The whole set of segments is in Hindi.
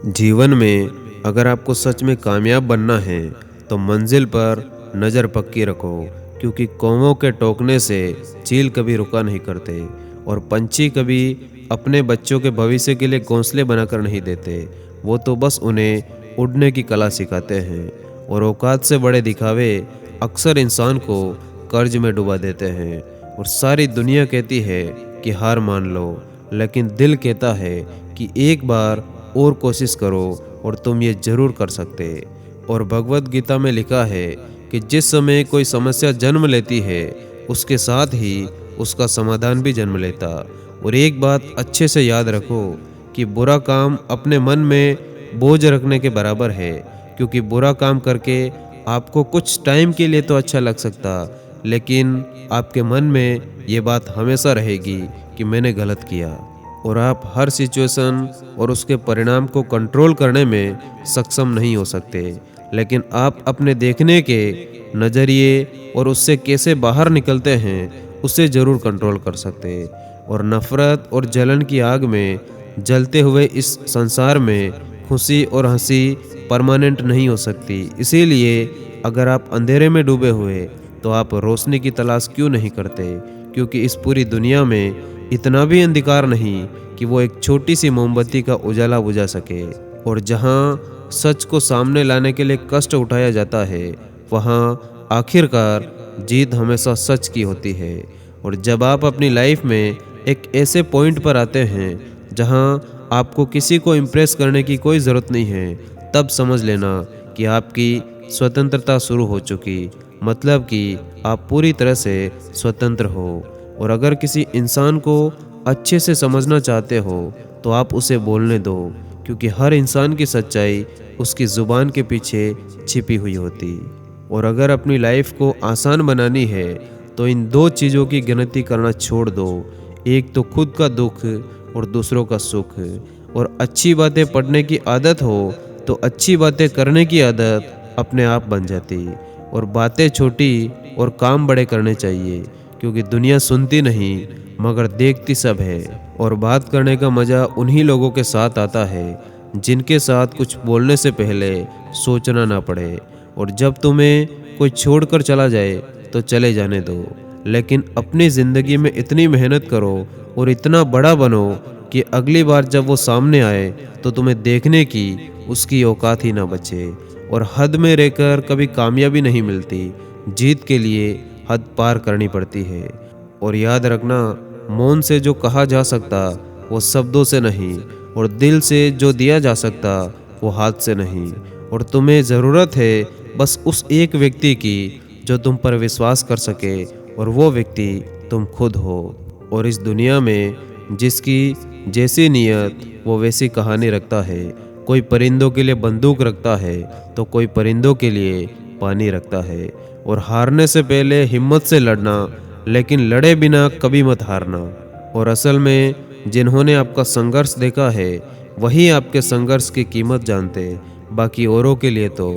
जीवन में अगर आपको सच में कामयाब बनना है तो मंजिल पर नज़र पक्की रखो, क्योंकि कौवों के टोकने से चील कभी रुका नहीं करते और पंछी कभी अपने बच्चों के भविष्य के लिए घोंसले बनाकर नहीं देते। वो तो बस उन्हें उड़ने की कला सिखाते हैं। और औकात से बड़े दिखावे अक्सर इंसान को कर्ज में डुबा देते हैं। और सारी दुनिया कहती है कि हार मान लो, लेकिन दिल कहता है कि एक बार और कोशिश करो और तुम ये जरूर कर सकते। और भगवत गीता में लिखा है कि जिस समय कोई समस्या जन्म लेती है उसके साथ ही उसका समाधान भी जन्म लेता। और एक बात अच्छे से याद रखो कि बुरा काम अपने मन में बोझ रखने के बराबर है, क्योंकि बुरा काम करके आपको कुछ टाइम के लिए तो अच्छा लग सकता, लेकिन आपके मन में ये बात हमेशा रहेगी कि मैंने गलत किया। और आप हर सिचुएशन और उसके परिणाम को कंट्रोल करने में सक्षम नहीं हो सकते, लेकिन आप अपने देखने के नज़रिए और उससे कैसे बाहर निकलते हैं उसे ज़रूर कंट्रोल कर सकते। और नफ़रत और जलन की आग में जलते हुए इस संसार में खुशी और हंसी परमानेंट नहीं हो सकती। इसीलिए अगर आप अंधेरे में डूबे हुए तो आप रोशनी की तलाश क्यों नहीं करते, क्योंकि इस पूरी दुनिया में इतना भी अंधकार नहीं कि वो एक छोटी सी मोमबत्ती का उजाला बुझा सके। और जहाँ सच को सामने लाने के लिए कष्ट उठाया जाता है, वहाँ आखिरकार जीत हमेशा सच की होती है। और जब आप अपनी लाइफ में एक ऐसे पॉइंट पर आते हैं जहाँ आपको किसी को इम्प्रेस करने की कोई ज़रूरत नहीं है, तब समझ लेना कि आपकी स्वतंत्रता शुरू हो चुकी, मतलब कि आप पूरी तरह से स्वतंत्र हो। और अगर किसी इंसान को अच्छे से समझना चाहते हो तो आप उसे बोलने दो, क्योंकि हर इंसान की सच्चाई उसकी ज़ुबान के पीछे छिपी हुई होती। और अगर अपनी लाइफ को आसान बनानी है तो इन दो चीज़ों की गिनती करना छोड़ दो, एक तो खुद का दुख और दूसरों का सुख। और अच्छी बातें पढ़ने की आदत हो तो अच्छी बातें करने की आदत अपने आप बन जाती। और बातें छोटी और काम बड़े करने चाहिए, क्योंकि दुनिया सुनती नहीं मगर देखती सब है। और बात करने का मज़ा उन्हीं लोगों के साथ आता है जिनके साथ कुछ बोलने से पहले सोचना ना पड़े। और जब तुम्हें कोई छोड़कर चला जाए तो चले जाने दो, लेकिन अपनी ज़िंदगी में इतनी मेहनत करो और इतना बड़ा बनो कि अगली बार जब वो सामने आए तो तुम्हें देखने की उसकी औकात ही ना बचे। और हद में रहकर कभी कामयाबी नहीं मिलती, जीत के लिए हद पार करनी पड़ती है। और याद रखना, मौन से जो कहा जा सकता वो शब्दों से नहीं, और दिल से जो दिया जा सकता वो हाथ से नहीं। और तुम्हें ज़रूरत है बस उस एक व्यक्ति की जो तुम पर विश्वास कर सके, और वो व्यक्ति तुम खुद हो। और इस दुनिया में जिसकी जैसी नियत वो वैसी कहानी रखता है। कोई परिंदों के लिए बंदूक रखता है तो कोई परिंदों के लिए पानी रखता है। और हारने से पहले हिम्मत से लड़ना, लेकिन लड़े बिना कभी मत हारना। और असल में जिन्होंने आपका संघर्ष देखा है वही आपके संघर्ष की कीमत जानते, बाकी औरों के लिए तो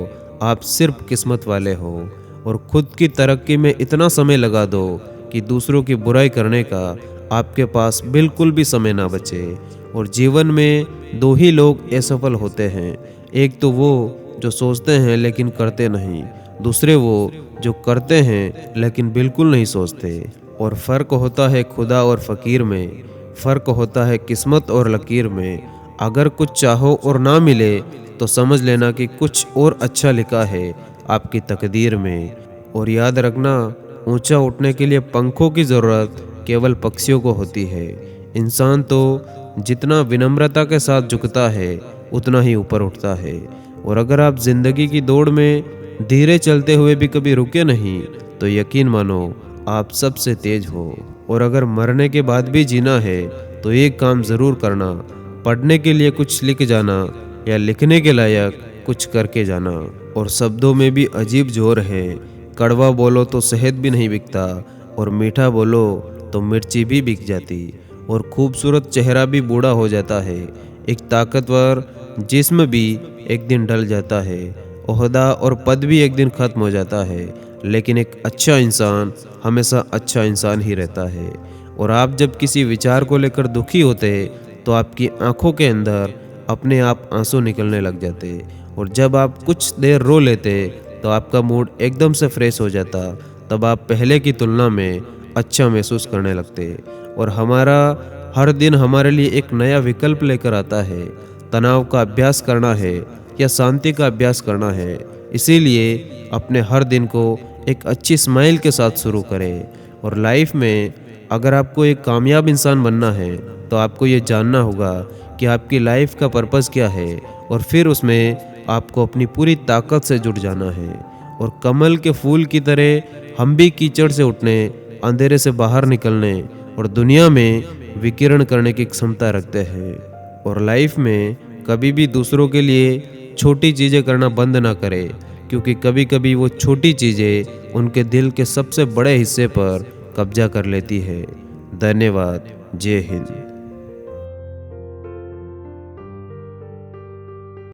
आप सिर्फ किस्मत वाले हो। और खुद की तरक्की में इतना समय लगा दो कि दूसरों की बुराई करने का आपके पास बिल्कुल भी समय ना बचे। और जीवन में दो ही लोग असफल होते हैं, एक तो वो जो सोचते हैं लेकिन करते नहीं, दूसरे वो जो करते हैं लेकिन बिल्कुल नहीं सोचते। और फ़र्क होता है खुदा और फ़कीर में, फ़र्क होता है किस्मत और लकीर में। अगर कुछ चाहो और ना मिले तो समझ लेना कि कुछ और अच्छा लिखा है आपकी तकदीर में। और याद रखना, ऊंचा उठने के लिए पंखों की ज़रूरत केवल पक्षियों को होती है। इंसान तो जितना विनम्रता के साथ झुकता है उतना ही ऊपर उठता है। और अगर आप ज़िंदगी की दौड़ में धीरे चलते हुए भी कभी रुके नहीं तो यकीन मानो आप सबसे तेज हो। और अगर मरने के बाद भी जीना है तो एक काम ज़रूर करना, पढ़ने के लिए कुछ लिख जाना या लिखने के लायक कुछ करके जाना। और शब्दों में भी अजीब जोर है, कड़वा बोलो तो शहद भी नहीं बिकता, और मीठा बोलो तो मिर्ची भी बिक जाती। और खूबसूरत चेहरा भी बूढ़ा हो जाता है, एक ताकतवर जिस्म भी एक दिन ढल जाता है, ओहदा और पद भी एक दिन खत्म हो जाता है, लेकिन एक अच्छा इंसान हमेशा अच्छा इंसान ही रहता है। और आप जब किसी विचार को लेकर दुखी होते तो आपकी आंखों के अंदर अपने आप आंसू निकलने लग जाते, और जब आप कुछ देर रो लेते तो आपका मूड एकदम से फ्रेश हो जाता। तब आप पहले की तुलना में अच्छा महसूस करने लगते, और हमारा हर दिन हमारे लिए एक नया विकल्प लेकर आता है। तनाव का अभ्यास करना है या शांति का अभ्यास करना है, इसीलिए अपने हर दिन को एक अच्छी स्माइल के साथ शुरू करें। और लाइफ में अगर आपको एक कामयाब इंसान बनना है तो आपको ये जानना होगा कि आपकी लाइफ का पर्पस क्या है, और फिर उसमें आपको अपनी पूरी ताकत से जुट जाना है। और कमल के फूल की तरह हम भी कीचड़ से उठने, अंधेरे से बाहर निकलने और दुनिया में विकिरण करने की क्षमता रखते हैं। और लाइफ में कभी भी दूसरों के लिए छोटी चीज़ें करना बंद ना करें, क्योंकि कभी कभी वो छोटी चीज़ें उनके दिल के सबसे बड़े हिस्से पर कब्जा कर लेती है। धन्यवाद। जय हिंद।